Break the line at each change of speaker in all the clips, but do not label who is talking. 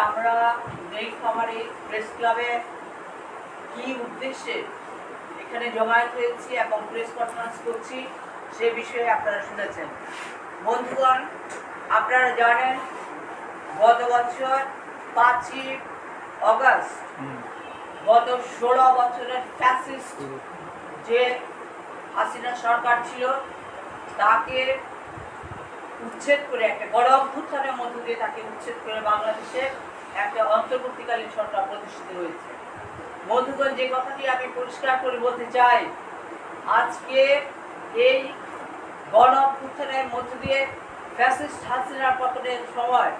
আমরা নীলফামারী প্রেস ক্লাবে কি উদ্দেশ্যে এখানে জমায়েত হয়েছি এবং প্রেস কনফারেন্স করছি সে বিষয়ে আপনারা শুনেছেন। বন্ধুগণ, আপনারা জানেন গত বছর 5ই অগাস্ট গত 16 বছরের ফ্যাসিস্ট যে হাসিনা সরকার ছিল তাকে উচ্ছেদ করে একটা গণ অভ্যুত্থানের মধ্য দিয়ে তাকে উচ্ছেদ করে বাংলাদেশে একটা অন্তর্বর্তীকালীন সরকার প্রতিষ্ঠিত হয়েছে। বন্ধুগণ, যে কথাটি আমি পরিষ্কার করে বলতে চাই, আজকে এই গণ অভ্যুত্থানের মধ্য দিয়ে ফ্যাসিস্ট হাসিনার পতনের সময়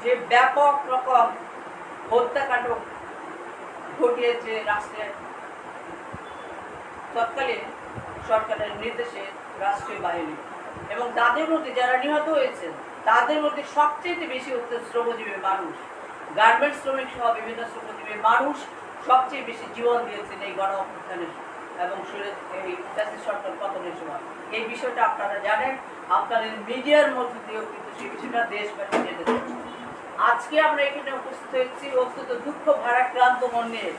যে ব্যাপক রকম হত্যাকাণ্ড ঘটিয়েছে রাষ্ট্রের তৎকালীন সরকারের নির্দেশে রাষ্ট্রীয় বাহিনী, এবং তাদের মধ্যে যারা নিহত হয়েছেন তাদের মধ্যে সবচেয়ে বেশি হচ্ছে শ্রমজীবী মানুষ, গার্মেন্টস শ্রমিক সহ বিভিন্ন শ্রমজীবী মানুষ সবচেয়ে বেশি জীবন দিয়েছেন এই গণ অভ্যুত্থানের এবং এই ফ্যাসিস্ট সরকার পতনের সময়। এই বিষয়টা আপনারা জানেন, আপনাদের মিডিয়ার মধ্য দিয়েও কিন্তু সেই বিষয়টা দেশবাসী জেনেছেন। আজকে আমরা এখানে উপস্থিত হয়েছি অত্যন্ত দুঃখ ভারাক্রান্ত মন নিয়ে।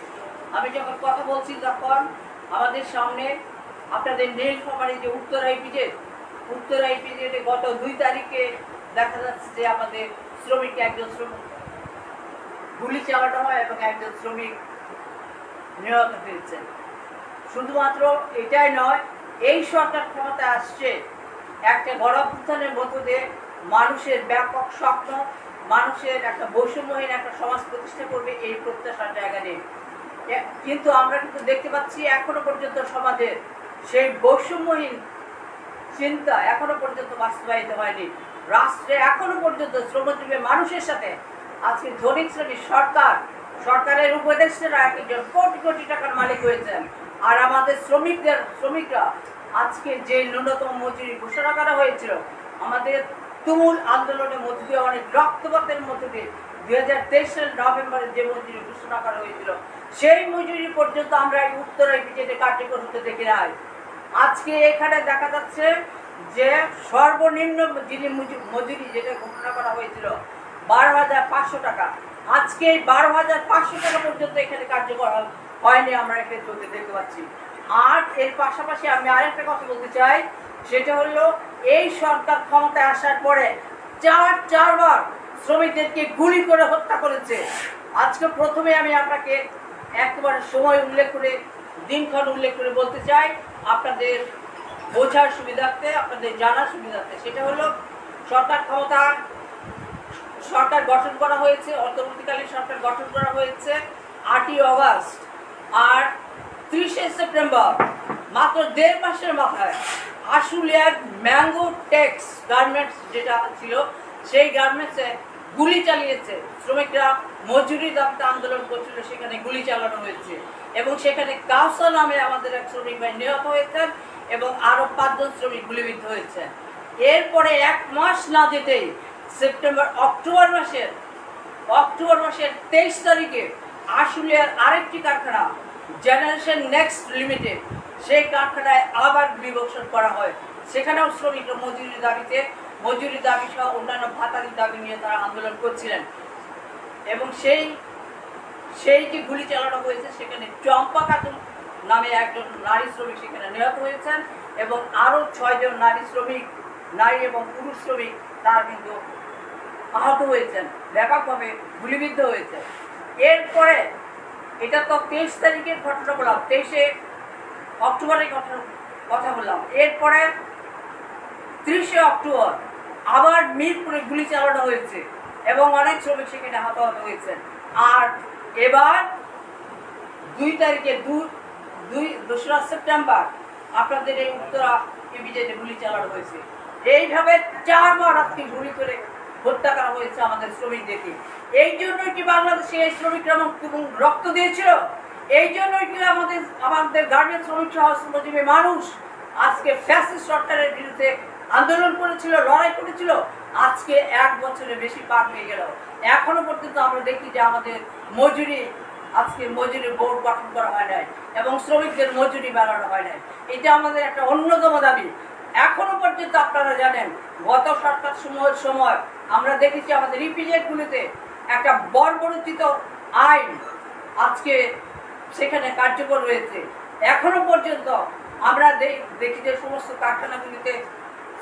আমি যখন কথা বলছি তখন আমাদের সামনে আপনাদের নীলফামারী যে উত্তর আইপিজেডে গত 2 তারিখে দেখা যাচ্ছে যে আমাদের শ্রমিক একজন শ্রমিক গুলি চালানো হয় এবং একজন শ্রমিক নিহত হয়েছে। শুধুমাত্র এটাই নয়, এই সরকার ক্ষমতায় আসছে একটা গণ অভ্যুত্থানের মধ্য দিয়ে মানুষের ব্যাপক স্বপ্ন, মানুষের একটা বৈষম্যহীন একটা সমাজ প্রতিষ্ঠা করবে এই প্রত্যাশার জায়গা নেই। কিন্তু আমরা কিন্তু দেখতে পাচ্ছি এখনো পর্যন্ত সমাজের সেই বৈষম্যহীন চিন্তা এখনো পর্যন্ত বাস্তবায়িত হয়নি। রাষ্ট্রে এখনো পর্যন্ত শ্রমজীবী মানুষের সাথে আজকে ধনিক শ্রেণীর সরকারের উপদেষ্টারা একজন কোটি কোটি টাকার মালিক হয়েছেন, আর আমাদের শ্রমিকরা আজকে যে ন্যূনতম মজুরি ঘোষণা করা হয়েছিল আমাদের তুমুল আন্দোলনের মধ্য দিয়ে, অনেক রক্তপাতের মধ্য দিয়ে 2023 সালের নভেম্বরে যে মজুরি ঘোষণা করা হয়েছিল সেই মজুরি পর্যন্ত আমরা এই উত্তর আইপিজেডে কার্যকর হতে দেখি নাই। আজকে এখানে দেখা যাচ্ছে যে সর্বনিম্ন যিনি মজুরি যেটা ঘোষণা করা হয়েছিল 12,500 টাকা, আজকে এই 12,500 টাকা পর্যন্ত এখানে কার্যকর হয়নি, আমরা এখানে চলতে দেখতে পাচ্ছি। আর এর পাশাপাশি আমি আরেকটা কথা বলতে চাই, সেটা হলো এই সরকার ক্ষমতায় আসার পরে চারবার শ্রমিকদেরকে গুলি করে হত্যা করেছে। আজকে প্রথমে আমি আপনাকে একেবারে সময় উল্লেখ করে দিনক্ষণ উল্লেখ করে বলতে চাই আপনাদের বোঝার সুবিধার্থে, আপনাদের জানার সুবিধার্থে। সেটা হলো সরকার গঠন করা হয়েছে, অন্তর্বর্তীকালীন সরকার গঠন করা হয়েছে 8ই অগাস্ট, আর 30শে সেপ্টেম্বর মাত্র 1.5 মাসের মাথায় আশুলিয়ার ম্যাঙ্গো টেক্স গার্মেন্টস যেটা ছিল সেই গার্মেন্টসে গুলি চালিয়েছে। শ্রমিকরা মজুরি দাবিতে আন্দোলন করছিল, সেখানে গুলি চালানো হয়েছে এবং সেখানে কাউসা নামে আমাদের এক শ্রমিক ভাই নিহত হয়েছেন এবং আরো 5 জন শ্রমিক গুলিবিদ্ধ হয়েছে। এরপরে 1 মাস না যেতেই অক্টোবর মাসের 23 তারিখে আশুলিয়ার আরেকটি কারখানা জেনারেশন নেক্সট লিমিটেড, সেই কারখানায় আবার বিবর্ষণ করা হয়। সেখানেও শ্রমিকরা মজুরি দাবি সহ অন্যান্য ভাতাদি দাবি নিয়ে তারা আন্দোলন করছিলেন এবং সেই যে গুলি চালানো হয়েছে সেখানে চম্পা খাতুন নামে একজন নারী শ্রমিক সেখানে নিহত হয়েছেন এবং আরো 6 জন নারী এবং পুরুষ শ্রমিক তারা কিন্তু আহত হয়েছেন, ব্যাপকভাবে গুলিবিদ্ধ হয়েছে। এরপরে এটা তো 23 তারিখের ঘটনা বললাম, 23শে অক্টোবরের কথা বললাম। এরপরে 30শে অক্টোবর আবার মিরপুরে গুলি চালানো হয়েছে এবং অনেক শ্রমিক সেখানে আহত হয়েছেন। আর এবার 2 তারিখে 2রা সেপ্টেম্বর আপনাদের এই উত্তর আইপিজেডে গুলি চালানো হয়েছে। এইভাবে 4বার আজকে গুলি করে হত্যা করা হয়েছে আমাদের শ্রমিকদেরকে। এই জন্যই কি বাংলাদেশে এই শ্রমিকরা রক্ত দিয়েছিল? এই জন্যই কি আমাদের গার্মেন্টস শ্রমিক সহ শ্রমজীবী মানুষ আজকে ফ্যাসিস্ট সরকারের বিরুদ্ধে আন্দোলন করেছিল, লড়াই করেছিল? আজকে 1 বছরের বেশি পার হয়ে গেল, এখনো পর্যন্ত আমরা দেখি যে আমাদের মজুরি বোর্ড গঠন করা হয় নাই এবং শ্রমিকদের মজুরি বাড়ানো হয় নাই। এটা আমাদের একটা অন্যতম দাবি। এখনো পর্যন্ত আপনারা জানেন গত সরকার সময়ের সময় আমরা দেখেছি আমাদের ইপিজেডগুলিতে একটা বর্বরোচিত আইন আজকে সেখানে কার্যকর রয়েছে। এখনো পর্যন্ত আমরা দেখি যে সমস্ত কারখানাগুলিতে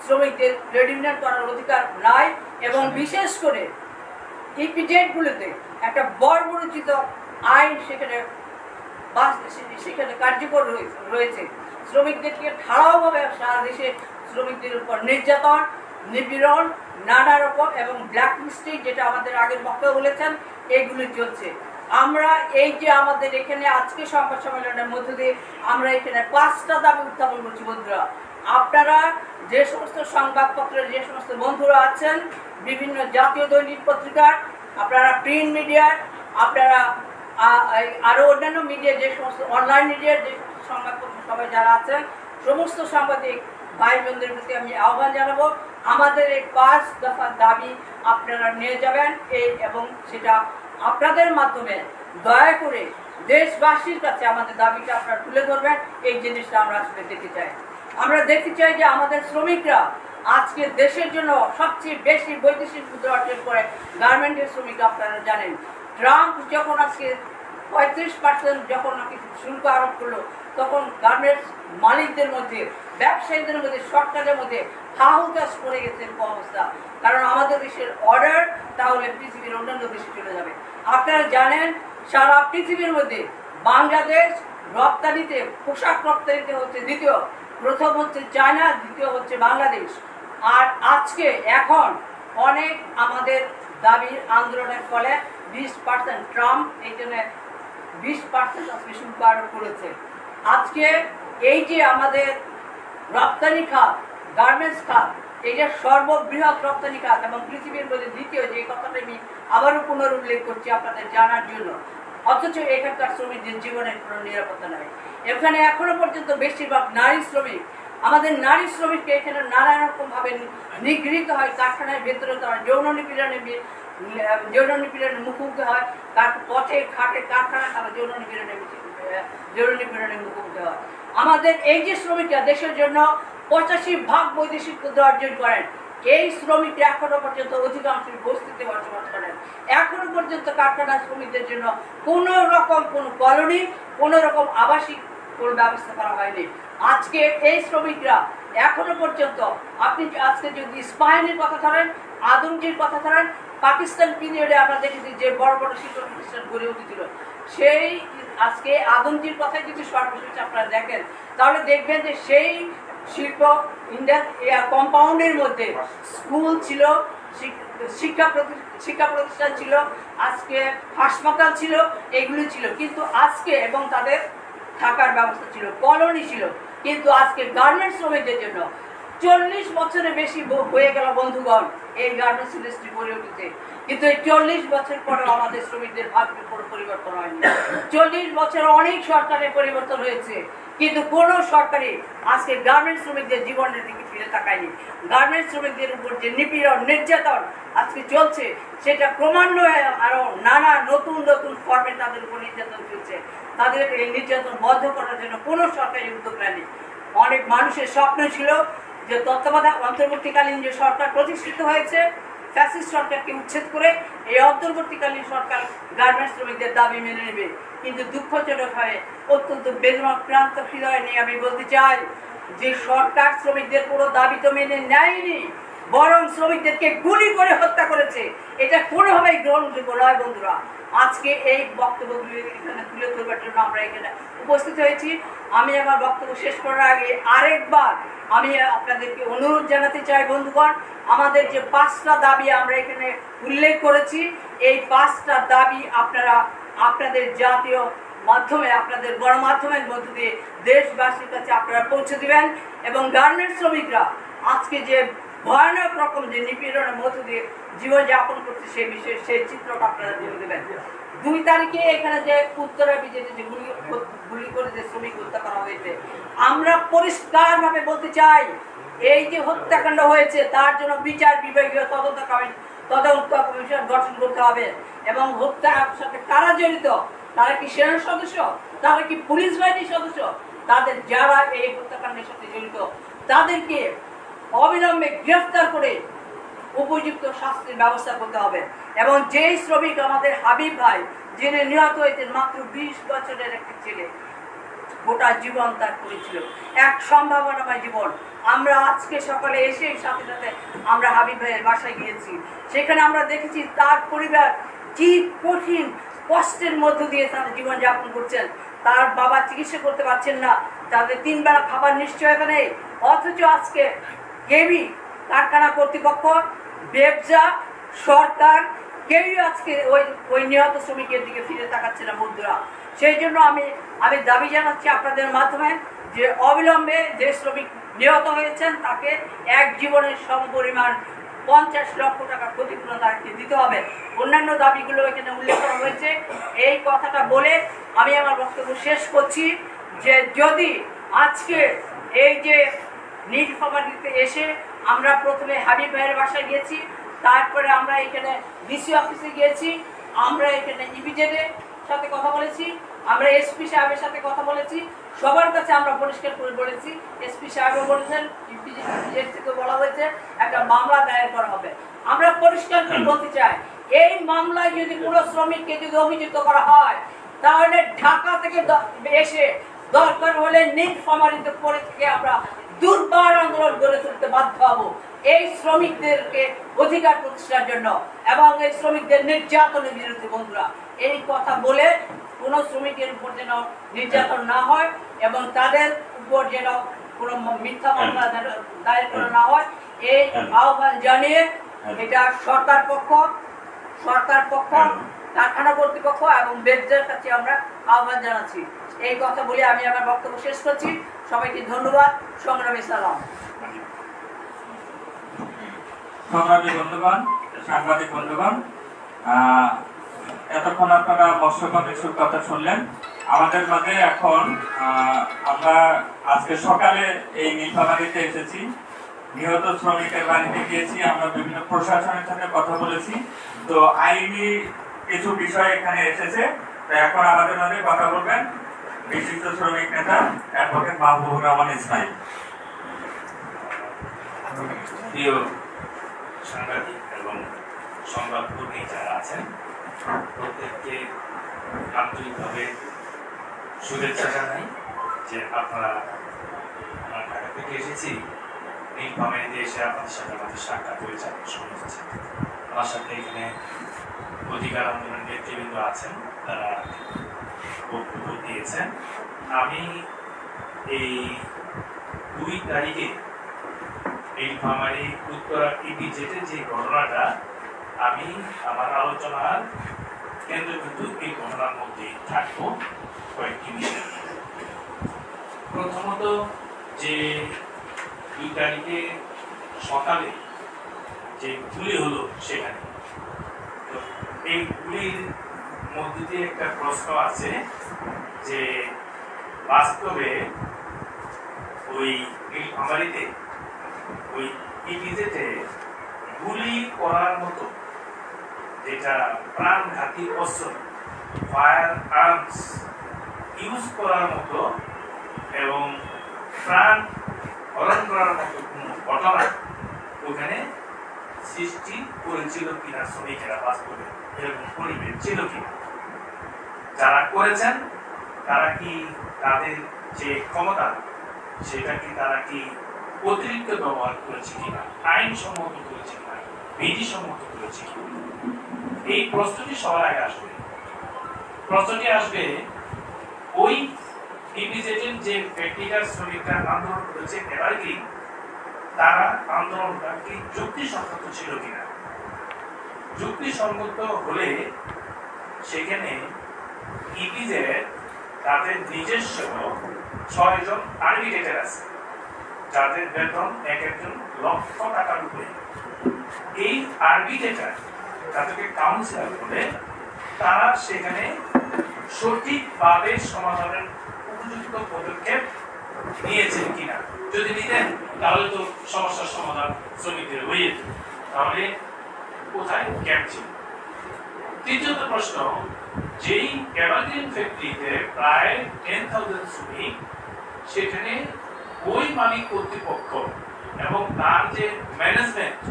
শ্রমিকদের ট্রেড ইউনিয়ন করার অধিকার নাই, এবং বিশেষ করে ইপিজেডগুলোতে একটা বর্বরোচিত আইন সেখানে কার্যকর রয়েছে। শ্রমিকদেরকে ধারাওভাবে সারা দেশে শ্রমিকদের উপর নির্যাতন, নিপীড়ন, নানা রকম এবং ব্ল্যাকলিস্টিং, যেটা আমাদের আগের বক্তব্য বলেছেন, এগুলি চলছে। আমরা এই যে আমাদের এখানে আজকে সংবাদ সম্মেলনের মধ্য দিয়ে আমরা এখানে 5টা দাবি উত্থাপন করছি। বন্ধুরা, আপনারা যে সমস্ত সংবাদপত্রের যে সমস্ত বন্ধুরা আছেন, বিভিন্ন জাতীয় দৈনিক পত্রিকার, আপনারা প্রিন্ট মিডিয়ার, আপনারা আরও অন্যান্য মিডিয়া, যে সমস্ত অনলাইন মিডিয়ার যে সমস্ত সংবাদপত্র সবাই যারা আছেন, সমস্ত সাংবাদিক ভাই বোনদের প্রতি আমি আহ্বান জানাবো, আমাদের এই 5 দফা দাবি আপনারা নিয়ে যাবেন এবং সেটা আপনাদের মাধ্যমে দয়া করে দেশবাসীর কাছে আমাদের দাবিটা আপনারা তুলে ধরবেন। এই জিনিসটা আমরা আসলে দেখতে চাই। আমরা দেখতে চাই যে আমাদের শ্রমিকরা আজকে দেশের জন্য সবচেয়ে বেশি বৈদেশিক মুদ্রা অর্জন করে গার্মেন্টের শ্রমিক। আপনারা জানেন, ট্রাম্প যখন আজকে 35% যখন শুল্ক আরোপ করলো, তখন গার্মেন্টস মালিকদের মধ্যে, ব্যবসায়ীদের মধ্যে, সরকারের মধ্যে হাহুতাশ করে গেছে এরকম অবস্থা। কারণ আমাদের দেশের অর্ডার তাহলে পৃথিবীর অন্যান্য দেশে চলে যাবে। আপনারা জানেন, সারা পৃথিবীর মধ্যে বাংলাদেশ রপ্তানিতে, পোশাক রপ্তানিতে হচ্ছে দ্বিতীয়, প্রথম হচ্ছে চায়না, দ্বিতীয় হচ্ছে বাংলাদেশ। আর আজকে এখন অনেক আমাদের দাবির আন্দোলনের ফলে 20% ট্রাম্প এই জন্য 20% আজকে শুল্ক আরোপ করেছে। আজকে এই যে আমাদের রপ্তানি খাত, গার্মেন্টস খাত, এই যে সর্ববৃহৎ রপ্তানি খাত এবং পৃথিবীর মধ্যে দ্বিতীয়, যে কথাটা আমি আবারও পুনরুল্লেখ করছি আপনাদের জানার জন্য, অথচ এখানকার শ্রমিকদের জীবনের কোনো নিরাপত্তা নাই। এখানে এখনো পর্যন্ত বেশিরভাগ নারী শ্রমিক, আমাদের নারী শ্রমিককে এখানে নানা রকমভাবে নিগৃহীত হয়, কারখানার ভেতরে তারা যৌন নিপীড়নের মুখোমুখি হয়, তার পথে ঘাটে কারখানা তারা যৌন নিপীড়নের মুখোমুখি হয়। আমাদের এই যে শ্রমিকরা দেশের জন্য 85% বৈদেশিক মুদ্রা অর্জন করেন, এই শ্রমিকরা এখনো পর্যন্ত অধিকাংশ বস্তিতে বসবাস করেন। এখনো পর্যন্ত কারখানা শ্রমিকদের জন্য কোনো রকম কোনো কলোনি, কোনো রকম আবাসিক কোনো ব্যবস্থা করা হয়নি। আজকে এই শ্রমিকরা এখনো পর্যন্ত, আপনি আজকে যদি স্পাইনের কথা ধরেন, আদমজির কথা ধরেন, পাকিস্তান পিরিয়ডে আমরা দেখেছি যে বড় বড় শিক্ষা প্রতিষ্ঠান গড়ে উঠেছিল, সেই আজকে আদমজির কথাই যদি সর্বশেষ আপনারা দেখেন, তাহলে দেখবেন যে সেই শিল্প কম্পাউন্ডের মধ্যে স্কুল ছিল, শিক্ষা প্রতিষ্ঠান ছিল, আজকে হাসপাতাল ছিল, এগুলি ছিল। কিন্তু আজকে এবং তাদের থাকার ব্যবস্থা ছিল, কলোনি ছিল। কিন্তু আজকে গার্মেন্টস শ্রমিকদের জন্য 40 বছরের বেশি হয়ে গেল বন্ধুগণ এই গার্মেন্টস ইন্ডাস্ট্রি গড়ে উঠেছে, কিন্তু এই 40 বছর পরেও আমাদের শ্রমিকদের ভাগ্যে কোনো পরিবর্তন হয়নি। 40 বছর অনেক সরকারের পরিবর্তন হয়েছে, কিন্তু কোনো সরকারই আজকে গার্মেন্টস শ্রমিকদের জীবনের দিকে ফিরে তাকায়নি। গার্মেন্টস শ্রমিকদের উপর যে নিপীড়ন, নির্যাতন আজকে চলছে, সেটা ক্রমান্বয়ে আরও নানা নতুন নতুন ফর্মে তাদের উপর নির্যাতন চলছে। তাদের এই নির্যাতন বন্ধ করার জন্য কোনো সরকারি উদ্যোগ নেয়নি। অনেক মানুষের স্বপ্ন ছিল যে তত্ত্বাবধায়ক অন্তর্বর্তীকালীন যে সরকার প্রতিষ্ঠিত হয়েছে, ফ্যাসিস্ট সরকারকে উচ্ছেদ করে এই অন্তর্বর্তীকালীন সরকার গার্মেন্টস শ্রমিকদের দাবি মেনে নেবে। কিন্তু দুঃখজনকভাবে অত্যন্ত বেদনাক্রান্ত হৃদয় নিয়ে আমি বলতে চাই যে সরকার শ্রমিকদের কোনো দাবি তো মেনে নেয়নি, বরং শ্রমিকদেরকে গুলি করে হত্যা করেছে। এটা কোনোভাবেই গ্রহণযোগ্য নয়। বন্ধুরা, আজকে এই বক্তব্যগুলি এখানে তুলে ধরবার জন্য আমরা এখানে উপস্থিত হয়েছি। আমি আমার বক্তব্য শেষ করার আগে আরেকবার আমি আপনাদেরকে অনুরোধ জানাতে চাই বন্ধুগণ, আমাদের যে 5টা দাবি আমরা এখানে উল্লেখ করেছি, এই 5টা দাবি আপনারা আপনাদের জাতীয় মাধ্যমে, আপনাদের গণমাধ্যমের মধ্য দিয়ে দেশবাসীর কাছে আপনারা পৌঁছে দিবেন। এবং গার্মেন্টস শ্রমিকরা আজকে যে ভয়ানক রকম যে নিপীড়নের মধ্য দিয়ে জীবনযাপন করছে, সেই বিষয়ে সেই চিত্রটা আপনারা তুলে দেবেন। 2 তারিখে এখানে যে উত্তরা বিজেপি যে গুলি করে যে শ্রমিক হত্যা করা হয়েছে, আমরা পরিষ্কারভাবে বলতে চাই, এই যে হত্যাকাণ্ড হয়েছে তার জন্য বিচার বিভাগীয় তদন্ত কমিশন গঠন করতে হবে। এবং হত্যার সাথে কারা জড়িত, তারা কি সেনা সদস্য, তারা কি পুলিশ বাহিনীর সদস্য, তাদের যারা এই হত্যাকাণ্ডের সাথে জড়িত তাদেরকে অবিলম্বে গ্রেফতার করে উপযুক্ত শাস্তির ব্যবস্থা করতে হবে। এবং যেই শ্রমিক আমাদের হাবিব ভাই যিনি নিহত হয়েছেন, মাত্র 20 বছরের একটি ছেলে, গোটা জীবন তার করেছিল, এক সম্ভাবনাময় জীবন। আমরা আজকে সকালে এসে সাথে সাথে আমরা হাবিব ভাইয়ের বাসায় গিয়েছি, সেখানে আমরা দেখেছি তার পরিবার কি কঠিন কষ্টের মধ্য দিয়ে তারা জীবনযাপন করছেন। তার বাবা চিকিৎসা করতে পারছেন না, তাদের 3 বেলা খাবার নিশ্চয়তা নেই। অথচ আজকে কেবি কারখানা কর্তৃপক্ষ, ব্যবসা, সরকার কেউই আজকে ওই নিহত শ্রমিকের দিকে ফিরে তাকাচ্ছে না বন্ধুরা। সেই জন্য আমি দাবি জানাচ্ছি আপনাদের মাধ্যমে যে অবিলম্বে যে শ্রমিক নিহত হয়েছেন তাকে এক জীবনের সমপরিমাণ 50 লক্ষ টাকা ক্ষতিপূরণ তাকে দিতে হবে। অন্যান্য দাবিগুলো এখানে উল্লেখ করা হয়েছে। এই কথাটা বলে আমি আমার বক্তব্য শেষ করছি যে যদি আজকে এই যে নীলফামারীতে এসে আমরা প্রথমে হাবিব ভাইয়ের বাসায় গিয়েছি, তারপরে আমরা এখানে ডিসি অফিসে গিয়েছি, আমরা এখানে ইপিজেডের সাথে কথা বলেছি, আমরা এসপি সাহেবের সাথে কথা বলেছি, সবার কাছে আমরা পরিষ্কার করে বলেছি। এসপি সাহেবও বলেছেন, ইপিজেড থেকে বলা হয়েছে একটা মামলা দায়ের করা হবে। আমরা পরিষ্কার করে বলতে চাই, এই মামলায় যদি কোনো শ্রমিককে যদি অভিযুক্ত করা হয়, তাহলে ঢাকা থেকে এসে দরকার হলে নীলফামারীতে পরে থেকে আমরা দুর্বার আন্দোলন গড়ে তুলতে বাধ্য হব এই শ্রমিকদেরকে অধিকার প্রতিষ্ঠার জন্য এবং এই শ্রমিকদের নির্যাতনের বিরুদ্ধে। বন্ধুরা, এই কথা বলে কোনো শ্রমিকের উপর যেন নির্যাতন না হয় এবং তাদের উপর যেন কোনো মিথ্যা মামলা দায়ের করা না হয়, এই আহ্বান জানিয়ে এটা সরকার পক্ষ, কারখানা কর্তৃপক্ষ এবং ব্যবসার কাছে আমরা আহ্বান জানাচ্ছি। এই কথা বলে আমি আমার বক্তব্য শেষ করছি। সবাইকে ধন্যবাদ। সংগ্রামী সালাম।
সংগ্রামী বন্ধুগণ, সাংবাদিক বন্ধুগণ, এতক্ষণ আপনারা মৎস্যগণ ইস্যুর কথা শুনলেন। আমাদের মাঝে এখন আমরা আজকে সকালে এই নীলফামারীতে এসেছি, নিহত শ্রমিকের বাড়িতে গিয়েছি, আমরা বিভিন্ন প্রশাসনের সাথে কথা বলেছি। তো আইনি কিছু বিষয় এখানে এসেছে। তো এখন আমাদের মাঝে কথা বলবেন বিশিষ্ট শ্রমিক নেতা অ্যাডভোকেট মাহবুবুর রহমান ইসমাইল।
প্রিয় সাংবাদিক এবং সংবাদকর্মী যারা আছেন, প্রত্যেককে আন্তরিকভাবে শুভেচ্ছা জানাই যে আপনারা আমার ঢাকা থেকে এসেছি, নীলফামারীতে এসে আপনাদের সাথে আমাদের সাক্ষাৎ হয়েছে, শুনেছি। আমার সাথে এখানে অধিকার আন্দোলনের নেতৃবৃন্দ আছেন, তারা বক্তব্য দিয়েছেন। আমি এই 2 তারিখে নীলফামারী উত্তরা ইপিজেডের যে ঘটনাটা, আমি আমার আলোচনার কেন্দ্রবিন্দু এই ঘটনার মধ্যে থাকবো কয়েকটি বিষয়। প্রথমত, যে 2 তারিখে সকালে যে গুলি হলো সেখানে, তো এই গুলির মধ্যে দিয়ে একটা প্রশ্ন আছে যে বাস্তবে ওই নীলফামারীতে ওই ইপিজেডে গুলি করার মতো যেটা প্রাণঘাতী অস্ত্র, ফায়ার আর্মস ইউজ করার মতো এবং প্রাণ হরণ করার মতো কোনো ঘটনা ওখানে সৃষ্টি করেছিল কিনা শ্রমিকেরা, বাস্তবে এরকম পরিবেশ ছিল কিনা, যারা করেছেন তারা কি তাদের যে ক্ষমতা সেটা কি তারা কি অতিরিক্ত ব্যবহার করেছে কিনা, আইনসম্মত করেছে কিনা, বিধিসম্মত করেছে কিনা, এই প্রশ্নটি সবার আগে আসবে। প্রশ্নটি আসবে ওই ইপিজেডের যে প্র্যাকটিক্যাল শ্রমিকরা আন্দোলন করেছে, এবার কি তারা আন্দোলনটা কি যুক্তিসঙ্গত ছিল কিনা। যুক্তিসঙ্গত হলে সেখানে ইপিজেড তাদের নিজস্ব 6 জন আর্বিট্রেটর আছে, যাদের বেতন এক একজন লক্ষ টাকার উপরে। এই আর্বিট্রেটর তাদেরকে কাউন্সিলর করে তারা সেখানে সঠিকভাবে সমাধানের উপযুক্ত পদক্ষেপ নিয়েছেন কিনা। যদি নিতেন তাহলে তো সমস্যার সমাধান শ্রমিকদের হয়ে যেত, তাহলে কোথায় গ্যাপ ছিল। তৃতীয়ত প্রশ্ন, যেই এভারগ্রিন ফ্যাক্টরিতে প্রায় 10,000 শ্রমিক, সেখানে ওই মালিক কর্তৃপক্ষ এবং তার যে ম্যানেজমেন্ট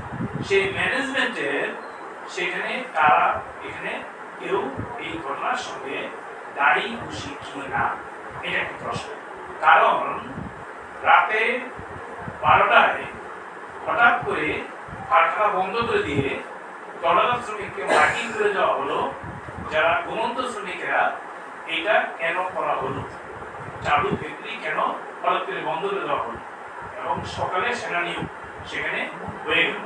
সেই ম্যানেজমেন্টের সেখানে তারা এখানে কেউ এই ঘটনার সঙ্গে দায়ী খুশি কি না, এটা একটা প্রশ্ন। কারণ রাতে 12টায় হঠাৎ করে কারখানা বন্ধ করে দিয়ে টলাদার শ্রমিককে মার্কিং করে দেওয়া হলো। যারা ঘুমন্ত শ্রমিকেরা এটা কেন করা হলো, চালু ফ্যাক্টরি কেন হঠাৎ করে বন্ধ করে দেওয়া হলো, এবং সকালে সেনানিয়োগ সেখানে হয়ে গেল।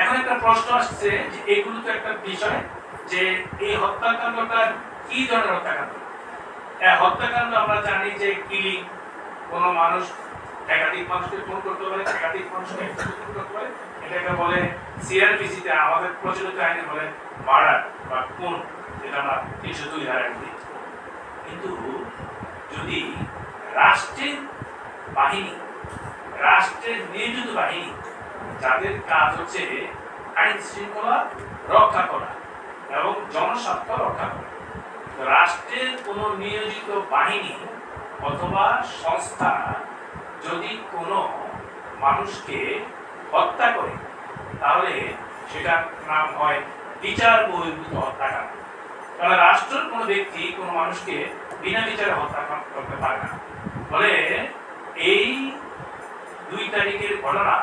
এখন একটা প্রশ্ন আসছে যে এগুলো তো একটা বিষয়, যে এই হত্যাকাণ্ডটা কি ধরনের হত্যাকাণ্ড। হত্যাকাণ্ড আমরা জানি যে কিলিং, কোনো মানুষ একাধিক মানুষকে খুন করতে পারে, একাধিক মানুষকে খুন করতে পারে, এটাকে বলে সিআরপিসিতে আমাদের প্রচলিত আইনে বলে মার্ডার বা খুন, যেটা আমরা 302 ধারায় বলি। কিন্তু যদি রাষ্ট্রের বাহিনী, রাষ্ট্রের নিয়োজিত বাহিনী, যাদের কাজ হচ্ছে আইন শৃঙ্খলা রক্ষা করা এবং জনস্বার্থ রক্ষা করা, রাষ্ট্রের কোন নিয়োজিত বাহিনী অথবা সংস্থা যদি কোনো মানুষকে হত্যা করে, তাহলে সেটার নাম হয় বিচার বহির্ভূত হত্যাকাণ্ড। কারণ রাষ্ট্রের কোনো ব্যক্তি কোনো মানুষকে বিনা বিচারে হত্যা করতে পারে না। ফলে এই 2 তারিখের ঘটনা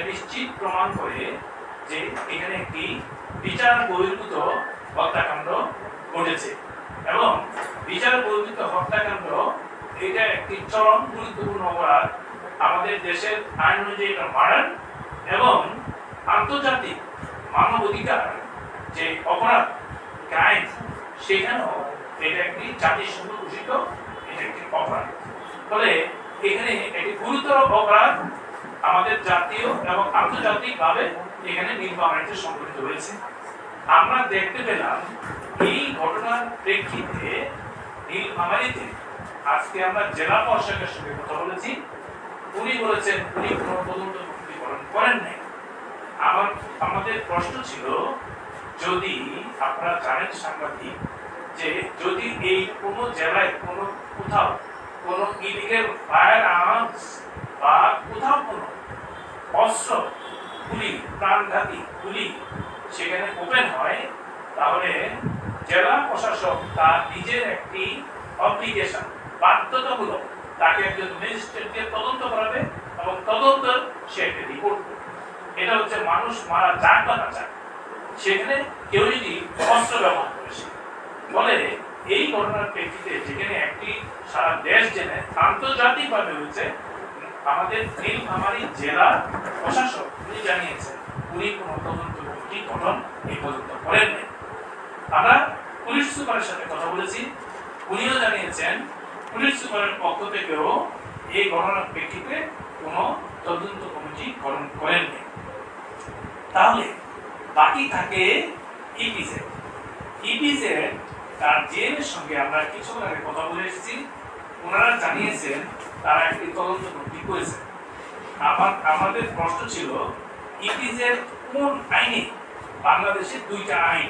নিশ্চিত প্রমাণ করে যে এখানে একটি বিচার বহির্ভূত হত্যাকাণ্ড ঘটেছে, এবং বিচার বহির্ভূত হত্যাকাণ্ড এটা একটি চরম গুরুত্বপূর্ণ অপরাধ। আমাদের দেশের আইন অনুযায়ী এটা মার্ডার, এবং আন্তর্জাতিক মানবাধিকার যে অপরাধ ক্রাইম, সেখানেও এটা একটি জাতিসংঘ ঘোষিত এটা একটি অপরাধ। ফলে এখানে একটি গুরুতর অপরাধ আমাদের জাতীয় এবং আন্তর্জাতিক ভাবে এখানে নীলফামারীতে সংঘটিত হয়েছে। আমরা দেখতে পেলাম এই ঘটনার প্রেক্ষিতে নীলফামারীতে আজকে আমরা জেলা প্রশাসকের সঙ্গে কথা বলেছি। উনি বলেছেন উনি কোনো তদন্ত করেন নাই। আমাদের প্রশ্ন ছিল, যদি আপনারা জানেন সাংবাদিক, যে যদি এই কোনো জেলায় কোনো কোথাও কোনো ইলিগেল ফায়ার আর্মস বা কোথাও কোনো অস্ত্র, গুলি, প্রাণঘাতী গুলি সেখানে ওপেন হয়, তাহলে জেলা প্রশাসক তার নিজের একটি অব্লিগেশন, বাধ্যতামূলক তাকে একজন ম্যাজিস্ট্রেট দিয়ে তদন্ত করাবে, এবং তদন্ত সে একটা রিপোর্ট করবে। এটা হচ্ছে মানুষ মারা যাক বা না যাক, সেখানে কেউ যদি অস্ত্র ব্যবহার করেছে। ফলে এই ঘটনার প্রেক্ষিতে যেখানে একটি সারা দেশ জেনে আন্তর্জাতিকভাবে হয়েছে, আমাদের নীলফামারী জেলা প্রশাসক উনি জানিয়েছেন উনি কোনো তদন্ত কমিটি গঠন এই পর্যন্ত করেন নাই। আমরা পুলিশ সুপারের সাথে কথা বলেছি, উনিও জানিয়েছেন পুলিশ সুপারের পক্ষ থেকেও এই ঘটনার প্রেক্ষিতে কোনো তদন্ত কমিটি গঠন করেন নাই। তাহলে বাকি থাকে ইপিজেড। ইপিজেড তার জেএমের সঙ্গে আমরা কিছুক্ষণ আগে কথা বলে এসেছি, ওনারা জানিয়েছেন তারা একটি তদন্ত কমিটি করেছে। আমাদের প্রশ্ন ছিল ইপিজেড কোন আইনে, বাংলাদেশের 2টা আইন,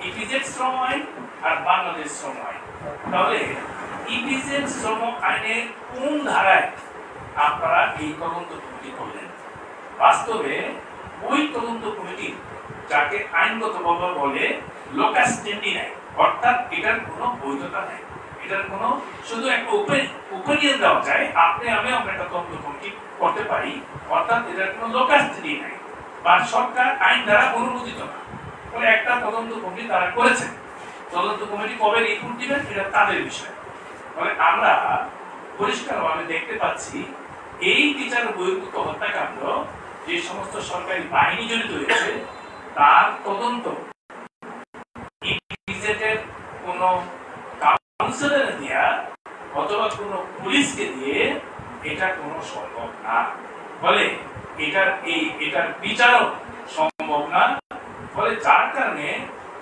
ইপিজেড শ্রম আইন আর বাংলাদেশ শ্রম আইন। তাহলে ইপিজেড শ্রম আইনের কোন ধারায় আপনারা এই তদন্ত কমিটি করলেন? বাস্তবে ওই তদন্ত কমিটি, যাকে আইনগতভাবে বলে লোকাস স্ট্যান্ডি নাই, অর্থাৎ এটার কোনো বৈধতা নাই, এটার কোনো শুধু একটা ওপিনিয়ন দেওয়া যায়, আপনি আমি আমরা একটা তদন্ত কমিটি করতে পারি, অর্থাৎ এটার কোনো লোকাস স্ট্যান্ডি নাই বা সরকার আইন দ্বারা অনুমোদিত না। ফলে একটা তদন্ত কমিটি তারা করেছেন। তদন্ত কমিটি কবে রিপোর্ট দিবেন এটা তাদের বিষয়। ফলে আমরা পরিষ্কারভাবে দেখতে পাচ্ছি এই বিচার বহির্ভূত হত্যাকাণ্ড যে সমস্ত সরকারি বাহিনী জড়িত হয়েছে তার তদন্ত ইপিজেডের কোনো কাউন্সিলর দিয়া অথবা কোনো পুলিশকে দিয়ে এটা কোনো সম্ভব না। ফলে এটার বিচারও সম্ভব না। ফলে যার কারণে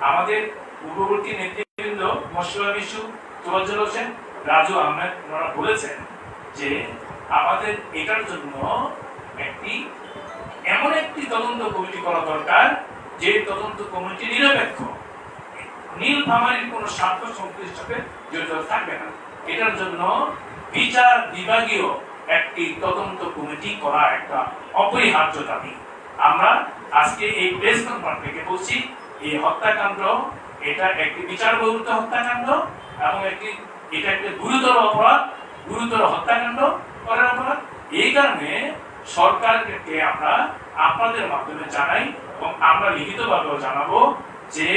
আমাদের পূর্ববর্তী নেতৃবৃন্দ মোশাররফ ইসু, তোফাজ্জল হোসেন, রাজু আহমেদ ওনারা বলেছেন যে আমাদের এটার জন্য এমন একটি তদন্ত কমিটি করা দরকার যে তদন্ত কমিটি নিরপেক্ষ, নীলফামারীর কোন স্বার্থ সংশ্লিষ্ট সাথে জড়িত থাকবে না। এটার জন্য বিচার বিভাগীয় একটি তদন্ত কমিটি করা একটা অপরিহার্য দাবি। আমরা আজকে এই প্রেস কনফারেন্স থেকে বলছি এই হত্যাকাণ্ড এটা একটি বিচার বহির্ভূত হত্যাকাণ্ড এবং এটা একটি গুরুতর অপরাধ, গুরুতর হত্যাকাণ্ড করার অপরাধ। এই কারণে সরকারকে আমরা আপনাদের মাধ্যমে জানাই এবং আমরা লিখিতভাবেও জানাবো যে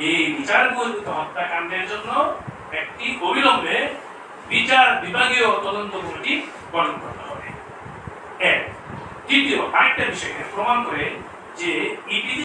এই বিচার বহির্ভূত হত্যাকাণ্ডের জন্য একটি অবিলম্বে বিচার বিভাগীয় তদন্ত কমিটি গঠন করতে হবে। দ্বিতীয় আরেকটা বিষয়কে প্রমাণ করে যে